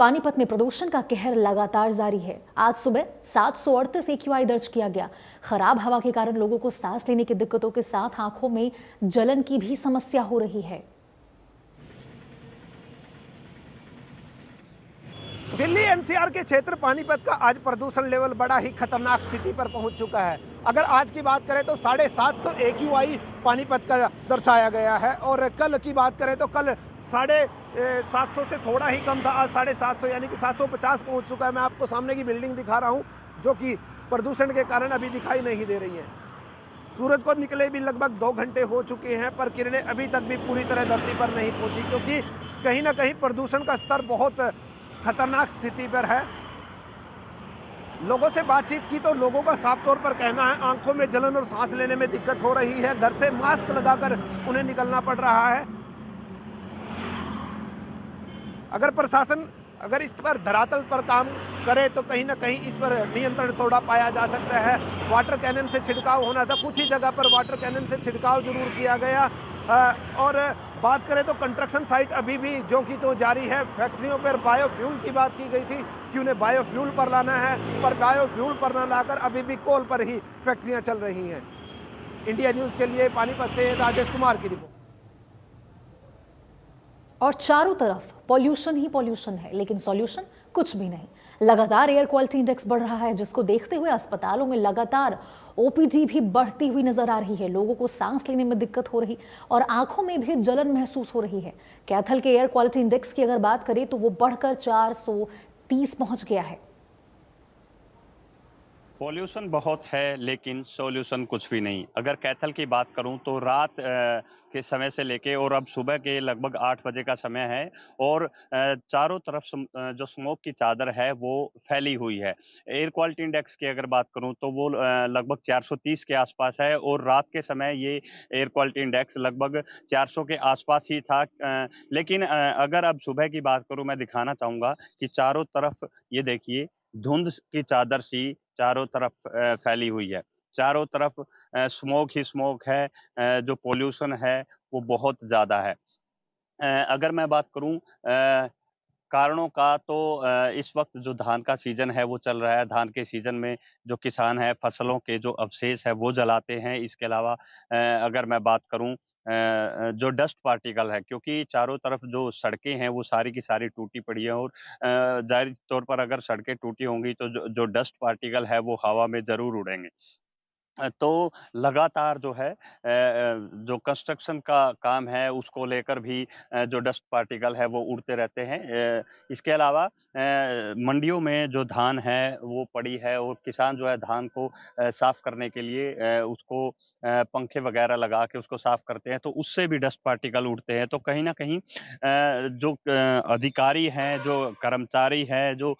पानीपत में प्रदूषण का कहर लगातार जारी है। आज सुबह 738 AQI दर्ज किया गया। खराब हवा के कारण लोगों को सांस लेने की दिक्कतों के साथ आंखों में जलन की भी समस्या हो रही है। दिल्ली एनसीआर के क्षेत्र पानीपत का आज प्रदूषण लेवल बड़ा ही खतरनाक स्थिति पर पहुंच चुका है। अगर आज की बात करें तो 750 AQI पानीपत का दर्शाया गया है और कल की बात करें तो कल 750 से थोड़ा ही कम था। आज 750 यानी कि 750 पहुंच चुका है। मैं आपको सामने की बिल्डिंग दिखा रहा हूं जो कि प्रदूषण के कारण अभी दिखाई नहीं दे रही है। सूरज को निकले भी लगभग 2 घंटे हो चुके हैं पर किरणें अभी तक भी पूरी तरह धरती पर नहीं पहुंची, क्योंकि कहीं ना कहीं प्रदूषण का स्तर बहुत खतरनाक स्थिति पर है। लोगों से बातचीत की तो लोगों का साफ तौर पर कहना है आंखों में जलन और सांस लेने में दिक्कत हो रही है। घर से मास्क लगाकर उन्हें निकलना पड़ रहा है। अगर प्रशासन इस पर धरातल पर काम करे तो कहीं ना कहीं इस पर नियंत्रण थोड़ा पाया जा सकता है। वाटर कैनन से छिड़काव होना था, कुछ ही जगह पर वाटर कैनन से छिड़काव जरूर किया गया। और बात करें तो कंस्ट्रक्शन साइट अभी भी जो कि तो जारी है। फैक्ट्रियों पर बायोफ्यूल की बात की गई थी कि उन्हें बायोफ्यूल पर लाना है, पर बायोफ्यूल पर ना लाकर अभी भी कोल पर ही फैक्ट्रियां चल रही हैं। इंडिया न्यूज़ के लिए पानीपत से राजेश कुमार की रिपोर्ट। और चारों तरफ पॉल्यूशन ही पॉल्यूशन है, लेकिन सॉल्यूशन कुछ भी नहीं। लगातार एयर क्वालिटी इंडेक्स बढ़ रहा है, जिसको देखते हुए अस्पतालों में लगातार OPD भी बढ़ती हुई नजर आ रही है। लोगों को सांस लेने में दिक्कत हो रही और आंखों में भी जलन महसूस हो रही है। कैथल के एयर क्वालिटी इंडेक्स की अगर बात करें तो वो बढ़कर 430 पहुंच गया है। पॉल्यूशन बहुत है लेकिन सॉल्यूशन कुछ भी नहीं। अगर कैथल की बात करूं तो रात के समय से लेके और अब सुबह के लगभग 8 बजे का समय है और चारों तरफ जो स्मोक की चादर है वो फैली हुई है। एयर क्वालिटी इंडेक्स की अगर बात करूं तो वो लगभग 430 के आसपास है और रात के समय ये एयर क्वालिटी इंडेक्स लगभग 400 के आसपास ही था। लेकिन अगर अब सुबह की बात करूं, मैं दिखाना चाहूँगा कि चारों तरफ ये देखिए धुंध की चादर सी चारों तरफ फैली हुई है। चारों तरफ स्मोक ही स्मोक है। जो पॉल्यूशन है वो बहुत ज़्यादा है। अगर मैं बात करूँ कारणों का तो इस वक़्त जो धान का सीज़न है वो चल रहा है। धान के सीज़न में जो किसान है फसलों के जो अवशेष है वो जलाते हैं। इसके अलावा अगर मैं बात करूँ जो डस्ट पार्टिकल है, क्योंकि चारों तरफ जो सड़कें हैं वो सारी की सारी टूटी पड़ी हैं और ज़ाहिर तौर पर अगर सड़कें टूटी होंगी तो जो डस्ट पार्टिकल है वो हवा में ज़रूर उड़ेंगे। तो लगातार जो है जो कंस्ट्रक्शन का काम है उसको लेकर भी जो डस्ट पार्टिकल है वो उड़ते रहते हैं। इसके अलावा मंडियों में जो धान है वो पड़ी है और किसान जो है धान को साफ करने के लिए उसको पंखे वगैरह लगा के उसको साफ करते हैं, तो उससे भी डस्ट पार्टिकल उड़ते हैं। तो कहीं न कहीं जो अधिकारी हैं, जो कर्मचारी हैं, जो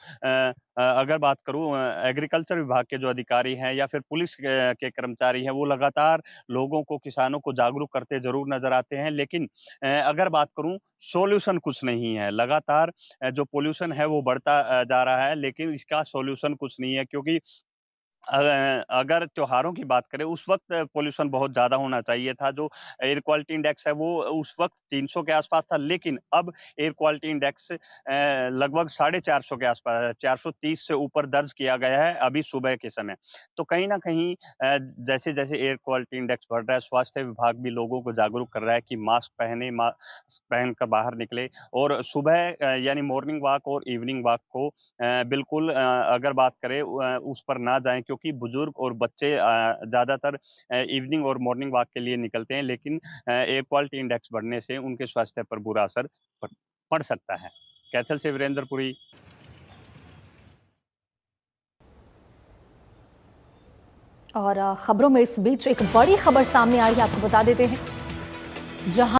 अगर बात करूँ एग्रीकल्चर विभाग के जो अधिकारी हैं या फिर पुलिस के कर्मचारी हैं, वो लगातार लोगों को, किसानों को जागरूक करते ज़रूर नज़र आते हैं। लेकिन अगर बात करूँ सॉल्यूशन कुछ नहीं है। लगातार जो पॉल्यूशन है वो बढ़ता जा रहा है, लेकिन इसका सॉल्यूशन कुछ नहीं है, क्योंकि अगर त्योहारों की बात करें उस वक़्त पॉल्यूशन बहुत ज़्यादा होना चाहिए था। जो एयर क्वालिटी इंडेक्स है वो उस वक़्त 300 के आसपास था, लेकिन अब एयर क्वालिटी इंडेक्स लगभग 450 के आसपास है। 430 से ऊपर दर्ज किया गया है अभी सुबह के समय। तो कहीं न कहीं जैसे-जैसे एयर क्वालिटी इंडेक्स बढ़ रहा है, स्वास्थ्य विभाग भी लोगों को जागरूक कर रहा है कि मास्क पहने, मास्क पहनकर बाहर निकले और सुबह यानी मॉर्निंग वॉक और इवनिंग वॉक को बिल्कुल अगर बात करें उस पर ना जाएँ, क्योंकि बुजुर्ग और बच्चे ज़्यादातर इवनिंग और मॉर्निंग वॉक के लिए निकलते हैं, लेकिन एयर क्वालिटी इंडेक्स बढ़ने से उनके स्वास्थ्य पर बुरा असर पड़ पड़ सकता है। कैथल से वीरेंद्र पुरी। और खबरों में इस बीच एक बड़ी खबर सामने आ रही है, आपको बता देते हैं। जहां